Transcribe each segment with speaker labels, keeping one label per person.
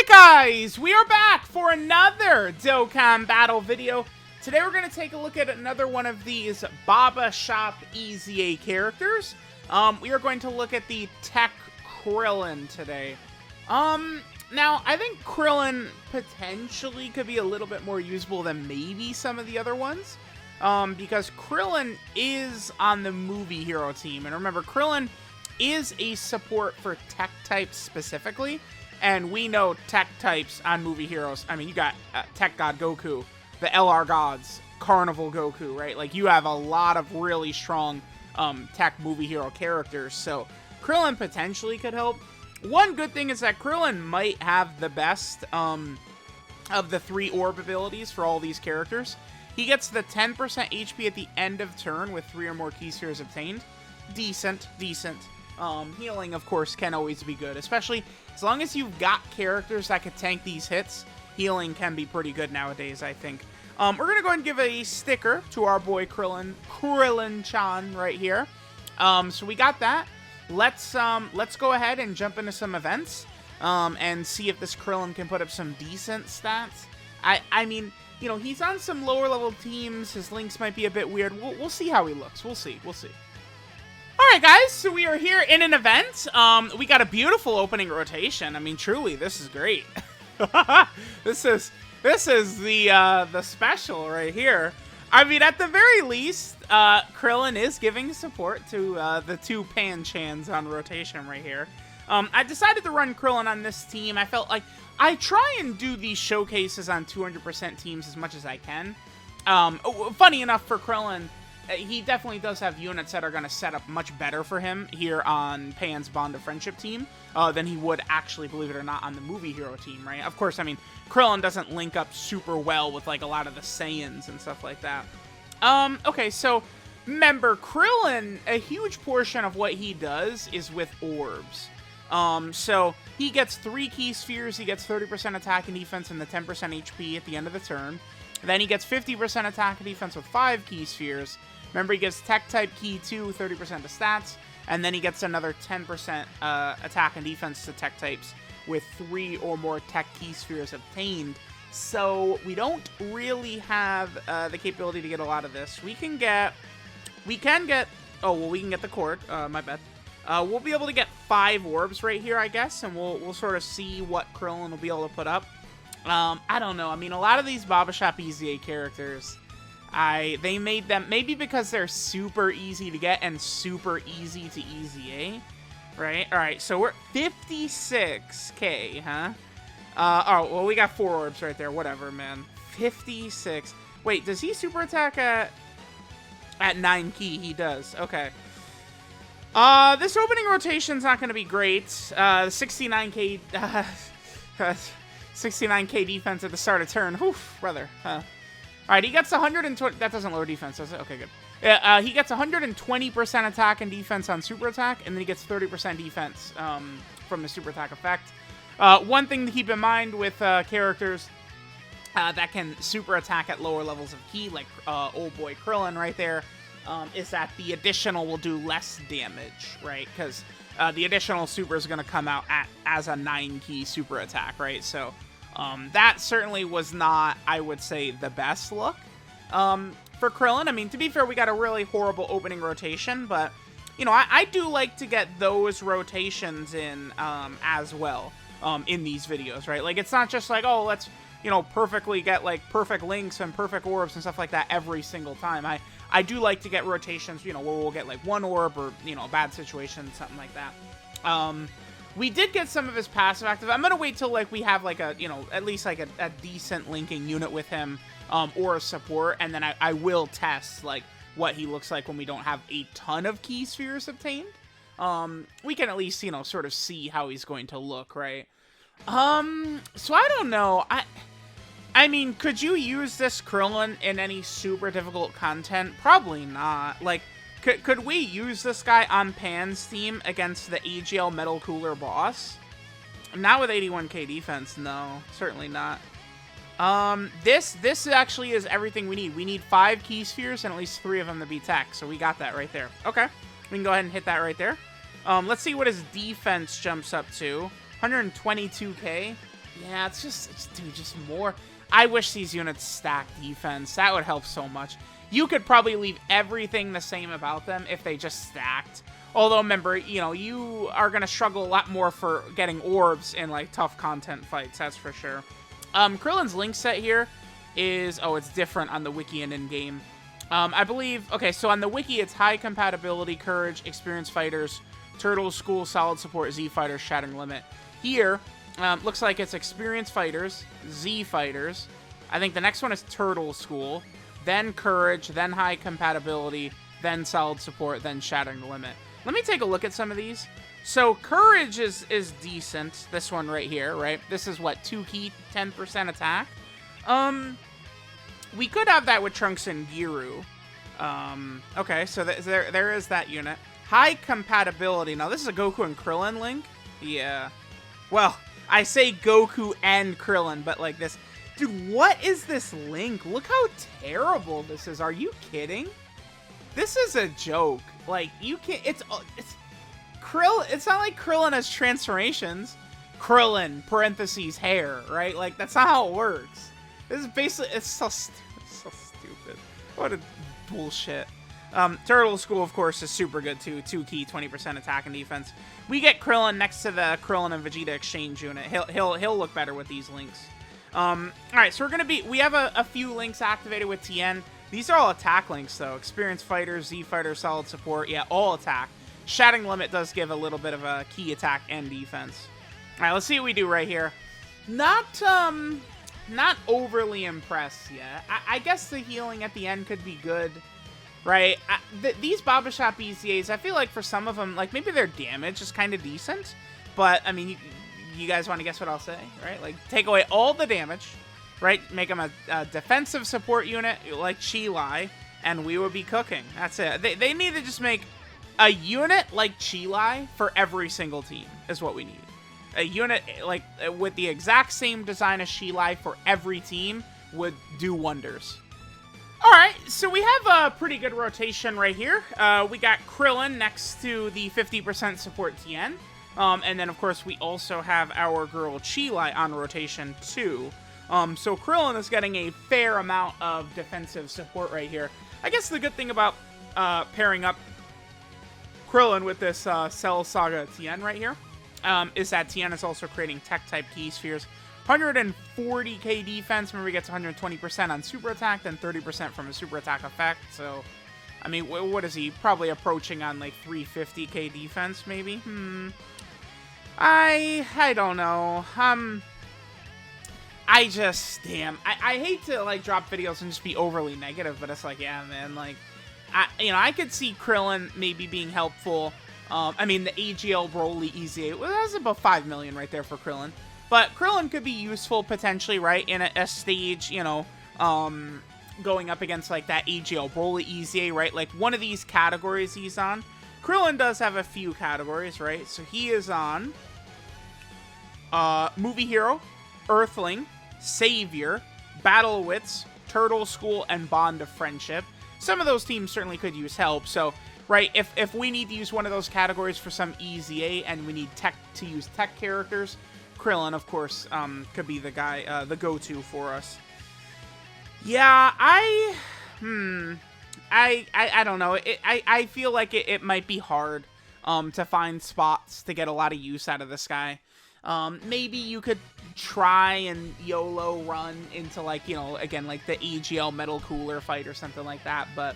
Speaker 1: Alright guys, we are back for another Dokkan battle video. Today we're going to take a look at another one of these Baba Shop EZA characters. We are going to look at the TEQ Krillin today. Now, I think Krillin potentially could be a little bit more usable than maybe some of the other ones. Because Krillin is on the movie hero team. And remember, Krillin is a support for tech types specifically. And we know tech types on movie heroes. I mean, you got Tech God Goku, the LR Gods, Carnival Goku, right? Like, you have a lot of really strong tech movie hero characters. So, Krillin potentially could help. One good thing is that Krillin might have the best of the 3 orb abilities for all these characters. He gets the 10% HP at the end of turn with 3 or more key spheres obtained. Decent. Healing, of course, can always be good, especially as long as you've got characters that could tank these hits. Healing can be pretty good nowadays, I think. We're going to go ahead and give a sticker to our boy Krillin-chan right here. So we got that. Let's go ahead and jump into some events and see if this Krillin can put up some decent stats. I mean, you know, he's on some lower level teams. His links might be a bit weird. We'll see how he looks. We'll see. Alright guys, so we are here in an event. We got a beautiful opening rotation. I mean, truly, this is great. This is the special right here. I mean, at the very least, Krillin is giving support to the 2 Pan-chans on rotation right here. I decided to run Krillin on this team. I felt like I try and do these showcases on 200% teams as much as I can. Funny enough for Krillin, he definitely does have units that are going to set up much better for him here on Pan's Bond of Friendship team than he would actually, believe it or not, on the movie hero team, right? Of course, I mean, Krillin doesn't link up super well with, like, a lot of the Saiyans and stuff like that. Okay, so, remember, Krillin, a huge portion of what he does is with orbs. So, he gets 3 key spheres, he gets 30% attack and defense and the 10% HP at the end of the turn. Then he gets 50% attack and defense with 5 key spheres. Remember, he gets Tech Type Key 2, 30% of stats. And then he gets another 10% attack and defense to Tech Types with 3 or more Tech Key Spheres obtained. So, we don't really have the capability to get a lot of this. We can get the Court, my bad. We'll be able to get 5 orbs right here, I guess. And we'll sort of see what Krillin will be able to put up. I don't know. I mean, a lot of these Baba Shop EZA characters, they made them, maybe because they're super easy to get and super easy to EZA, right? Alright, so we're 56k, huh? Oh, well, we got 4 orbs right there. Whatever, man. 56. Wait, does he super attack at 9 key? He does. Okay. This opening rotation's not going to be great. 69k, 69k defense at the start of turn. Oof, brother. Alright, he gets 120... That doesn't lower defense, does it? Okay, good. He gets 120% attack and defense on super attack, and then he gets 30% defense from the super attack effect. One thing to keep in mind with characters that can super attack at lower levels of key, like old boy Krillin right there, is that the additional will do less damage, right? Because the additional super is going to come out as a 9-key super attack, right? So that certainly was not, I would say, the best look for Krillin. I mean, to be fair, we got a really horrible opening rotation, but, you know, I do like to get those rotations in as well in these videos, right? Like, it's not just like, oh, let's, you know, perfectly get, like, perfect links and perfect orbs and stuff like that every single time. I do like to get rotations, you know, where we'll get, like, 1 orb or, you know, a bad situation, something like that. We did get some of his passive active. I'm going to wait till, like, we have, like, a, you know, at least, like, a decent linking unit with him or a support, and then I will test, like, what he looks like when we don't have a ton of key spheres obtained. We can at least, you know, sort of see how he's going to look, right? So I don't know. I mean, could you use this Krillin in any super difficult content? Probably not. Like, could we use this guy on Pan's team against the AGL Metal Cooler boss? Not with 81k defense, no. Certainly not. This actually is everything we need. We need 5 key spheres and at least 3 of them to be tech, so we got that right there. Okay, we can go ahead and hit that right there. Let's see what his defense jumps up to. 122k. Yeah, dude, just more. I wish these units stacked defense. That would help so much. You could probably leave everything the same about them if they just stacked. Although, remember, you know, you are going to struggle a lot more for getting orbs in, like, tough content fights, that's for sure. Krillin's link set here is... Oh, it's different on the wiki and in-game. I believe... Okay, so on the wiki, it's high compatibility, courage, experienced fighters, turtle, school, solid support, Z fighters, shattering limit. Here, looks like it's experienced fighters, Z fighters. I think the next one is turtle school, then courage, then high compatibility, then solid support, then shattering the limit. Let me take a look at some of these. So courage is decent. This one right here, right? This is what, 2 key, 10% attack. We could have that with Trunks and Giru. Okay, so there is that unit. High compatibility. Now, this is a Goku and Krillin link. Yeah. Well, I say Goku and Krillin, but like this. Dude, what is this link? Look how terrible this is. Are you kidding? This is a joke. Like, you can't... It's Krill... It's not like Krillin has transformations. Krillin, parentheses, hair, right? Like, that's not how it works. This is basically... It's so stupid. What a bullshit. Turtle School, of course, is super good, too. 2 key, 20% attack and defense. We get Krillin next to the Krillin and Vegeta exchange unit. He'll look better with these links. Alright, so we have a few links activated with Tien. These are all attack links, though. Experienced fighters, Z fighter, solid support. Yeah, all attack. Shattering limit does give a little bit of a key attack and defense. Alright, let's see what we do right here. Not overly impressed yet. I guess the healing at the end could be good, right? These Baba Shop EZAs, I feel like for some of them, like, maybe their damage is kind of decent. But, I mean, you guys want to guess what I'll say, right? Like, take away all the damage, right? Make them a defensive support unit like Chi Lai, and we would be cooking. That's it. They need to just make a unit like Chi Lai for every single team is what we need. A unit like with the exact same design as Chi Lai for every team would do wonders. Alright, so we have a pretty good rotation right here. We got Krillin next to the 50% support Tien. And then, of course, we also have our girl Chi Lai on rotation, too. So Krillin is getting a fair amount of defensive support right here. I guess the good thing about pairing up Krillin with this Cell Saga Tien right here is that Tien is also creating Tech-type key spheres. 140k defense, remember he gets 120% on super attack, then 30% from a super attack effect, so... I mean, what is he? Probably approaching on, like, 350k defense, maybe? I don't know. I hate to, like, drop videos and just be overly negative, but it's like, yeah, man, like, I could see Krillin maybe being helpful. I mean, the AGL Broly EZA, well, that's about 5 million right there for Krillin. But Krillin could be useful, potentially, right, in a stage, you know, going up against, like, that AGL Broly EZA, right? Like, one of these categories he's on. Krillin does have a few categories, right? So he is on Movie Hero, Earthling, Savior, Battle of Wits, Turtle School, and Bond of Friendship. Some of those teams certainly could use help, so... Right, if we need to use one of those categories for some EZA and we need to use tech characters, Krillin, of course, could be the guy, the go-to for us. Yeah, I don't know. I feel like it might be hard to find spots to get a lot of use out of this guy. Maybe you could try and YOLO run into, like, you know, again, like the AGL Metal Cooler fight or something like that, but...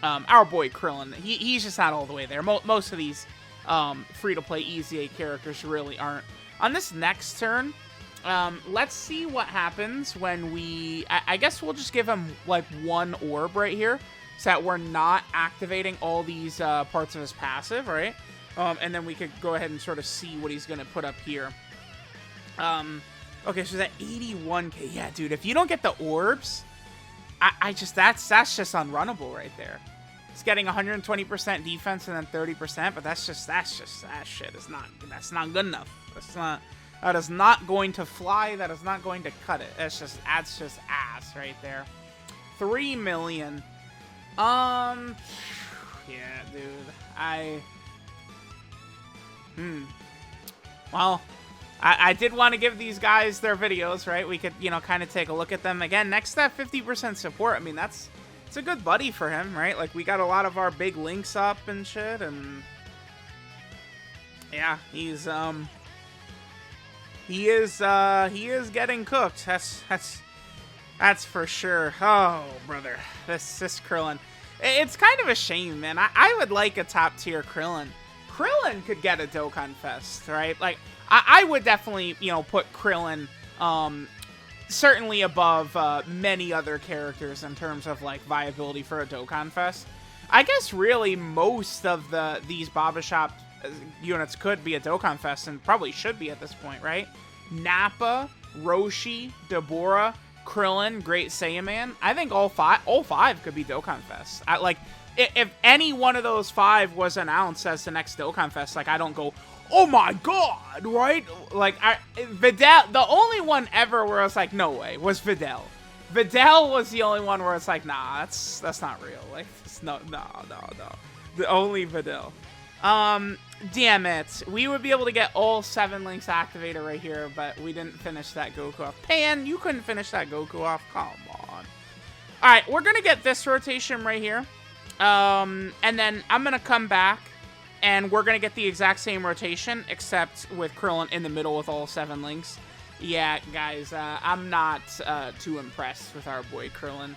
Speaker 1: our boy Krillin, he's just not all the way there. Most of these free-to-play EZA characters really aren't. On this next turn, let's see what happens when we... I guess we'll just give him, like, one orb right here, so that we're not activating all these parts of his passive, right? And then we could go ahead and sort of see what he's going to put up here. Okay, so that 81k. Yeah, dude, if you don't get the orbs... that's just unrunnable right there. It's getting 120% defense and then 30%, but that shit is not good enough. That is not going to fly. That is not going to cut it. That's just ass right there. 3 million. Yeah, dude. Well, I did want to give these guys their videos, right? We could, you know, kind of take a look at them. Again, next to that 50% support, I mean, it's a good buddy for him, right? Like, we got a lot of our big links up and shit, and yeah, he is getting cooked. That's for sure. Oh, brother, this Krillin. It's kind of a shame, man. I would like a top tier Krillin. Krillin could get a Dokkan Fest, right? Like, I would definitely, you know, put Krillin certainly above many other characters in terms of, like, viability for a Dokkan Fest. I guess really most of these Baba Shop units could be a Dokkan Fest, and probably should be at this point, right? Nappa, Roshi, Deborah, Krillin, Great Saiyaman. I think all five could be Dokkan Fest. Like, if any one of those 5 was announced as the next Dokkan Fest, like, I don't go, oh my god, right? Like, Videl, the only one ever where I was like, no way, was Videl. Videl was the only one where it's like, nah, that's not real. Like, no. The only Videl. Damn it. We would be able to get all 7 links activated right here, but we didn't finish that Goku off. Pan, you couldn't finish that Goku off. Come on. Alright, we're gonna get this rotation right here. And then I'm gonna come back, and we're going to get the exact same rotation, except with Krillin in the middle with all 7 links. Yeah, guys, I'm not too impressed with our boy Krillin.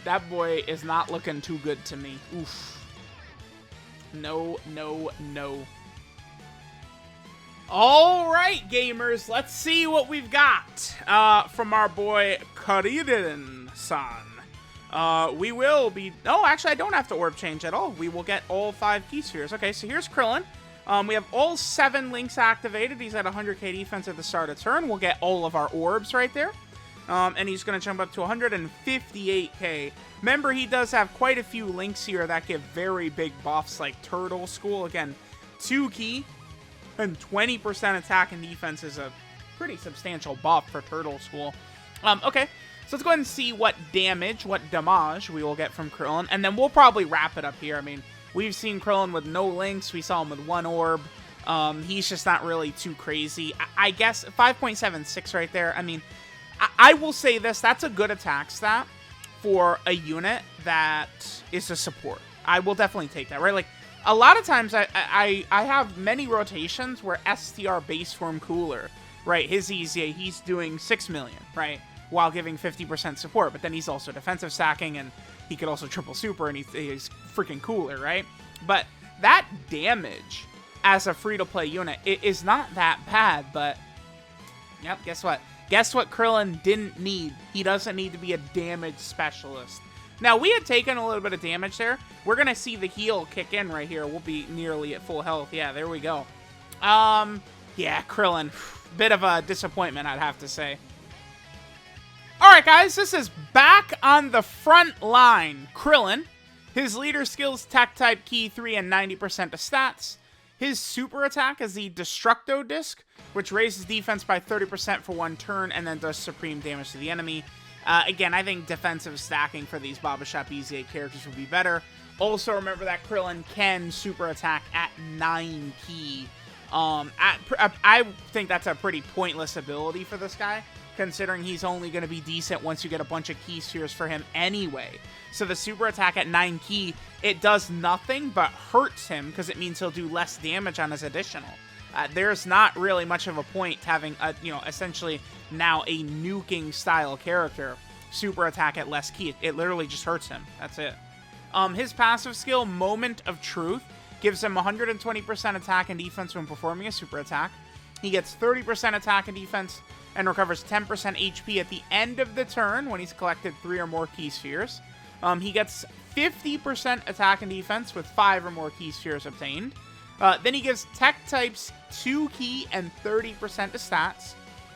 Speaker 1: That boy is not looking too good to me. Oof. No. All right, gamers, let's see what we've got from our boy Krillin-san. We will be... Oh, actually, I don't have to orb change at all. We will get all 5 key spheres. Okay, so here's Krillin. We have all 7 links activated. He's at 100k defense at the start of turn. We'll get all of our orbs right there. And he's going to jump up to 158k. Remember, he does have quite a few links here that give very big buffs, like Turtle School. Again, 2 key and 20% attack and defense is a pretty substantial buff for Turtle School. Okay. So let's go ahead and see what damage we will get from Krillin, and then we'll probably wrap it up here. I mean, we've seen Krillin with no links. We saw him with 1 orb. He's just not really too crazy. I guess 5.76 right there. I mean, I will say this. That's a good attack stat for a unit that is a support. I will definitely take that, right? Like, a lot of times I have many rotations where STR base form Cooler, right? His EZA, he's doing 6 million, right? While giving 50% support, but then he's also defensive stacking, and he could also triple super, and he's freaking Cooler, right? But that damage as a free-to-play unit, it is not that bad, but yep, guess what? Guess what Krillin didn't need? He doesn't need to be a damage specialist. Now, we had taken a little bit of damage there. We're going to see the heal kick in right here. We'll be nearly at full health. Yeah, there we go. Yeah, Krillin. Bit of a disappointment, I'd have to say. Alright guys, this is back on the front line. Krillin, his leader skills tech type key 3 and 90% of stats. His super attack is the Destructo Disc, which raises defense by 30% for 1 turn and then does supreme damage to the enemy. Again, I think defensive stacking for these Baba Shop EZA characters would be better. Also remember that Krillin can super attack at 9 key. I think that's a pretty pointless ability for this guy, considering he's only going to be decent once you get a bunch of key spheres for him anyway. So the super attack at 9 key, it does nothing but hurts him because it means he'll do less damage on his additional. There's not really much of a point having a, essentially now a nuking style character super attack at less key. It literally just hurts him. That's it. His passive skill, Moment of Truth, gives him 120% attack and defense when performing a super attack. He gets 30% attack and defense and recovers 10% HP at the end of the turn when he's collected 3 or more key spheres. He gets 50% attack and defense with 5 or more key spheres obtained. Then he gives tech types 2 key and 30% of stats.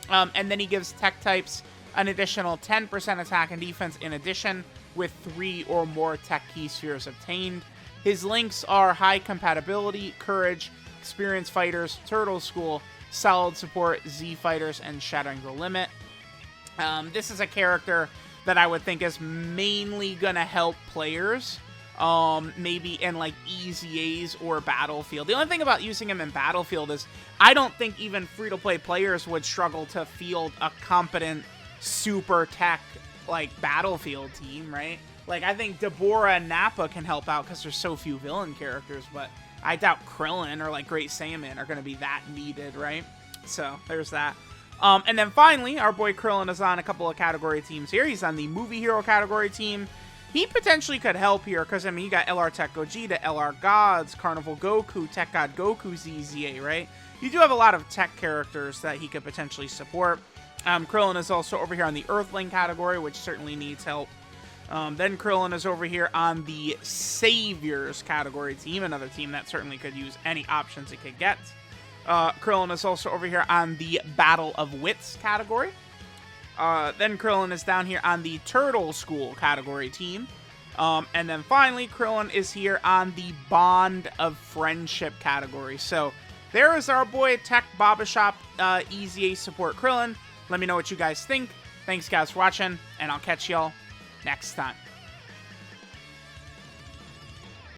Speaker 1: And then he gives tech types an additional 10% attack and defense in addition with 3 or more tech key spheres obtained. His links are High Compatibility, Courage, Experienced Fighters, Turtle School, Solid Support, Z Fighters, and Shattering the Limit. This is a character that I would think is mainly going to help players maybe in like EZAs or Battlefield. The only thing about using him in Battlefield is I don't think even free-to-play players would struggle to field a competent super tech like Battlefield team, right? Like I think Deborah and Nappa can help out because there's so few villain characters, but I doubt Krillin or like Great Saiyaman are going to be that needed, right? So there's that. And then finally, our boy Krillin is on a couple of category teams here. He's on the movie hero category team. He potentially could help here because, I mean, you got LR Tech Gogeta, LR Gods, Carnival Goku, Tech God Goku's EZA, right? You do have a lot of tech characters that he could potentially support. Krillin is also over here on the Earthling category, which certainly needs help. Then Krillin is over here on the Saviors category team, another team that certainly could use any options it could get. Krillin is also over here on the Battle of Wits category. Then Krillin is down here on the Turtle School category team. And then finally, Krillin is here on the Bond of Friendship category. So there is our boy Tech Baba Shop EZA support Krillin. Let me know what you guys think. Thanks guys for watching, and I'll catch y'all next time.